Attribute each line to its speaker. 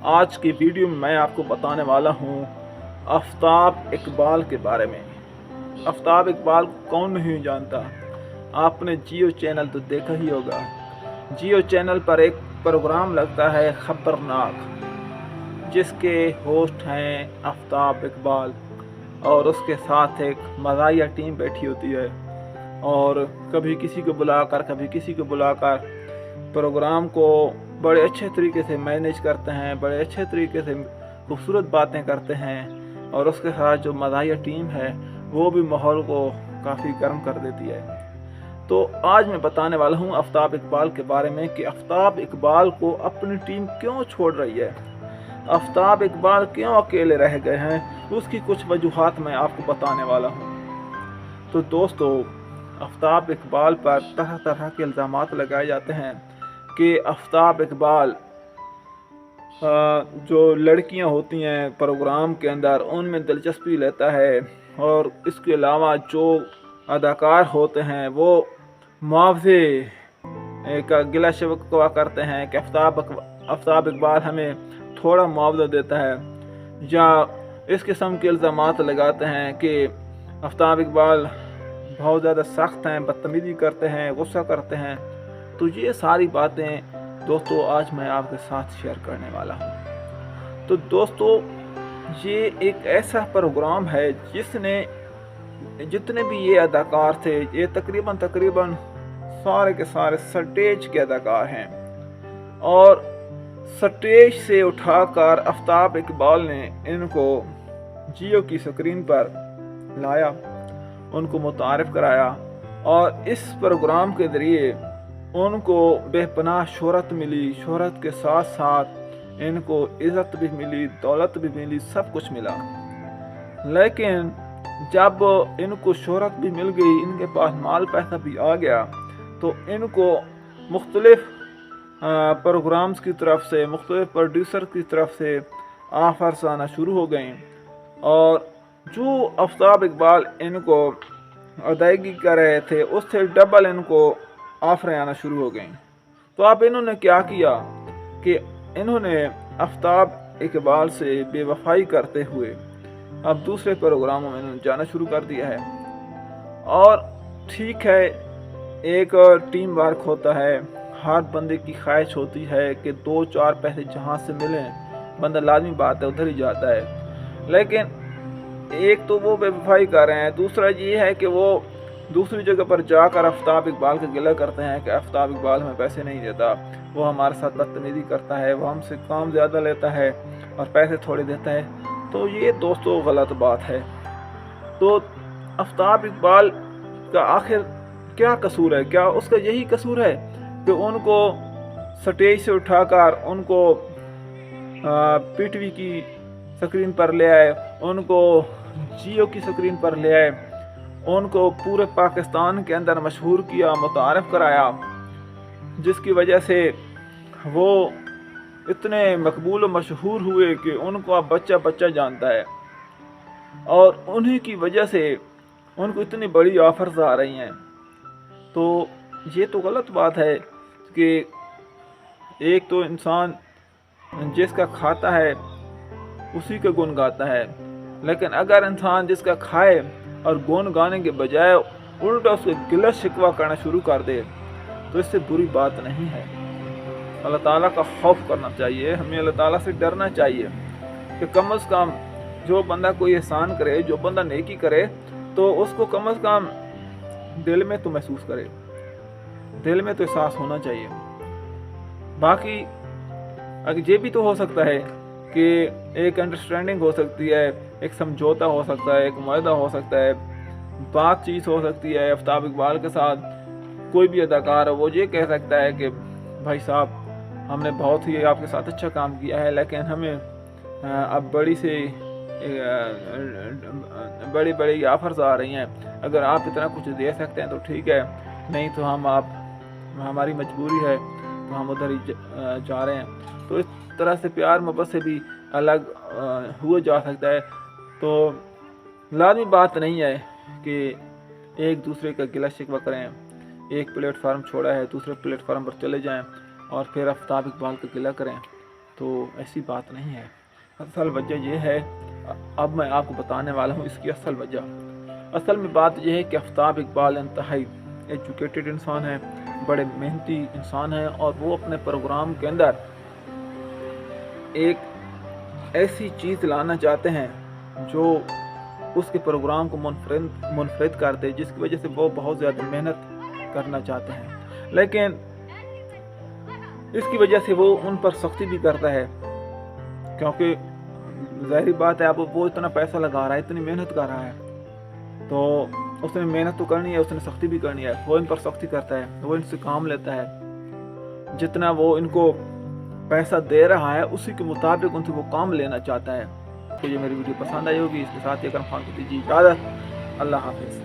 Speaker 1: आज की वीडियो में मैं आपको बताने वाला हूँ आफताब इकबाल के बारे में। आफताब इकबाल को कौन नहीं जानता। आपने जियो चैनल तो देखा ही होगा। जियो चैनल पर एक प्रोग्राम लगता है खतरनाक, जिसके होस्ट हैं आफताब इकबाल और उसके साथ एक मज़ाहिया टीम बैठी होती है और कभी किसी को बुलाकर कभी किसी को बुलाकर प्रोग्राम को बड़े अच्छे तरीके से मैनेज करते हैं, बड़े अच्छे तरीके से खूबसूरत बातें करते हैं और उसके साथ जो मज़ाहिया टीम है वो भी माहौल को काफ़ी गर्म कर देती है। तो आज मैं बताने वाला हूँ आफताब इकबाल के बारे में कि आफताब इकबाल को अपनी टीम क्यों छोड़ रही है, आफताब इकबाल क्यों अकेले रह गए हैं, उसकी कुछ वजूहात मैं आपको बताने वाला हूँ। तो दोस्तों, आफताब इकबाल पर तरह तरह के इल्ज़ामात लगाए जाते हैं कि आफताब इकबाल जो लड़कियां होती हैं प्रोग्राम के अंदर उनमें दिलचस्पी लेता है और इसके अलावा जो अदाकार होते हैं वो मुआवजे का गिला शिकवा करते हैं कि आफताब इकबाल हमें थोड़ा मुआवजा देता है, या इस किस्म के इल्ज़ामात लगाते हैं कि आफताब इकबाल बहुत ज़्यादा सख्त हैं, बदतमीज़ी करते हैं, गुस्सा करते हैं। तो ये सारी बातें दोस्तों आज मैं आपके साथ शेयर करने वाला हूँ। तो दोस्तों, ये एक ऐसा प्रोग्राम है जिसने जितने भी ये अदाकार थे, ये तकरीबन सारे के सारे स्टेज के अदाकार हैं और स्टेज से उठाकर आफताब इकबाल ने इनको जियो की स्क्रीन पर लाया, उनको मुतारिफ कराया और इस प्रोग्राम के ज़रिए उनको बेपनाह शोहरत मिली। शोहरत के साथ साथ इनको इज़्ज़त भी मिली, दौलत भी मिली, सब कुछ मिला। लेकिन जब इनको शोहरत भी मिल गई, इनके पास माल पैसा भी आ गया, तो इनको मुख्तलिफ प्रोग्राम्स की तरफ से, मुख्तलिफ प्रोड्यूसर की तरफ से ऑफ़र्स आना शुरू हो गए और जो आफताब इकबाल इनको अदायगी कर रहे थे उससे डबल इनको ऑफरें आना शुरू हो गई। तो अब इन्होंने क्या किया कि इन्होंने आफताब इकबाल से बेवफाई करते हुए अब दूसरे प्रोग्रामों में इन्होंने जाना शुरू कर दिया है। और ठीक है, एक टीम वर्क होता है, हर बंदे की ख्वाहिश होती है कि दो चार पैसे जहाँ से मिलें बंदा लाजमी बात है उधर ही जाता है। लेकिन एक तो वो बेवफाई कर रहे हैं, दूसरा ये है कि वो दूसरी जगह पर जाकर आफताब इकबाल का गिला करते हैं कि आफताब इकबाल हमें पैसे नहीं देता, वो हमारे साथ बदतमीज़ी करता है, वो हमसे काम ज़्यादा लेता है और पैसे थोड़े देता है। तो ये दोस्तों गलत बात है। तो आफताब इकबाल का आखिर क्या कसूर है? क्या उसका यही कसूर है कि उनको स्टेज से उठाकर उनको पीटीवी की स्क्रीन पर ले आए, उनको जियो की स्क्रीन पर ले आए, उनको पूरे पाकिस्तान के अंदर मशहूर किया, मुतारिफ कराया, जिसकी वजह से वो इतने मकबूल और मशहूर हुए कि उनको अब बच्चा बच्चा जानता है और उन्हीं की वजह से उनको इतनी बड़ी ऑफर्स आ रही हैं। तो ये तो गलत बात है कि एक तो इंसान जिसका खाता है उसी का गुण गाता है, लेकिन अगर इंसान जिसका खाए और गुण गाने के बजाय उल्टा उसको गिला शिकवा करना शुरू कर दे तो इससे बुरी बात नहीं है। अल्लाह ताला का खौफ करना चाहिए, हमें अल्लाह ताला से डरना चाहिए कि कम से कम जो बंदा कोई एहसान करे, जो बंदा नेकी करे, तो उसको कम से कम दिल में तो महसूस करे, दिल में तो एहसास होना चाहिए। बाकी अगर ये भी तो हो सकता है कि एक अंडरस्टैंडिंग हो सकती है, एक समझौता हो सकता है, एक मुआहदा हो सकता है, बातचीत हो सकती है आफताब इकबाल के साथ। कोई भी अदाकार है वो ये कह सकता है कि भाई साहब, हमने बहुत ही आपके साथ अच्छा काम किया है, लेकिन हमें अब बड़ी बड़ी ऑफर्स आ रही हैं, अगर आप इतना कुछ दे सकते हैं तो ठीक है, नहीं तो हमारी मजबूरी है तो हम उधर ही जा रहे हैं। तो इस तरह से प्यार मोहब्बत से भी अलग हुआ जा सकता है। तो लाज़मी बात नहीं है कि एक दूसरे का गिला शिकवा करें, एक प्लेटफार्म छोड़ा है दूसरे प्लेटफार्म पर चले जाएं और फिर आफताब इकबाल का गिला करें। تو ایسی بات نہیں ہے. اصل وجہ یہ ہے، اب میں آپ کو بتانے والا ہوں اس کی اصل وجہ. اصل میں بات یہ ہے کہ آفتاب اقبال انتہائی ایجوکیٹڈ انسان ہے، بڑے محنتی انسان ہیں، اور وہ اپنے پروگرام کے اندر ایک ایسی چیز لانا چاہتے ہیں جو اس کے پروگرام کو منفرد کر دے، جس کی وجہ سے وہ بہت زیادہ محنت کرنا چاہتے ہیں. لیکن اس کی وجہ سے وہ ان پر سختی بھی کرتا ہے، کیونکہ ظاہری بات ہے اب وہ اتنا پیسہ لگا رہا ہے، اتنی محنت کر رہا ہے، تو اس نے محنت تو کرنی ہے، اس نے سختی بھی کرنی ہے. وہ ان پر سختی کرتا ہے، وہ ان سے کام لیتا ہے، جتنا وہ ان کو پیسہ دے رہا ہے اسی کے مطابق ان سے وہ کام لینا چاہتا ہے. تو یہ میری ویڈیو پسند آئی ہوگی، اس کے ساتھ یہ کرم خان کو دیجیے اجازت. اللہ حافظ.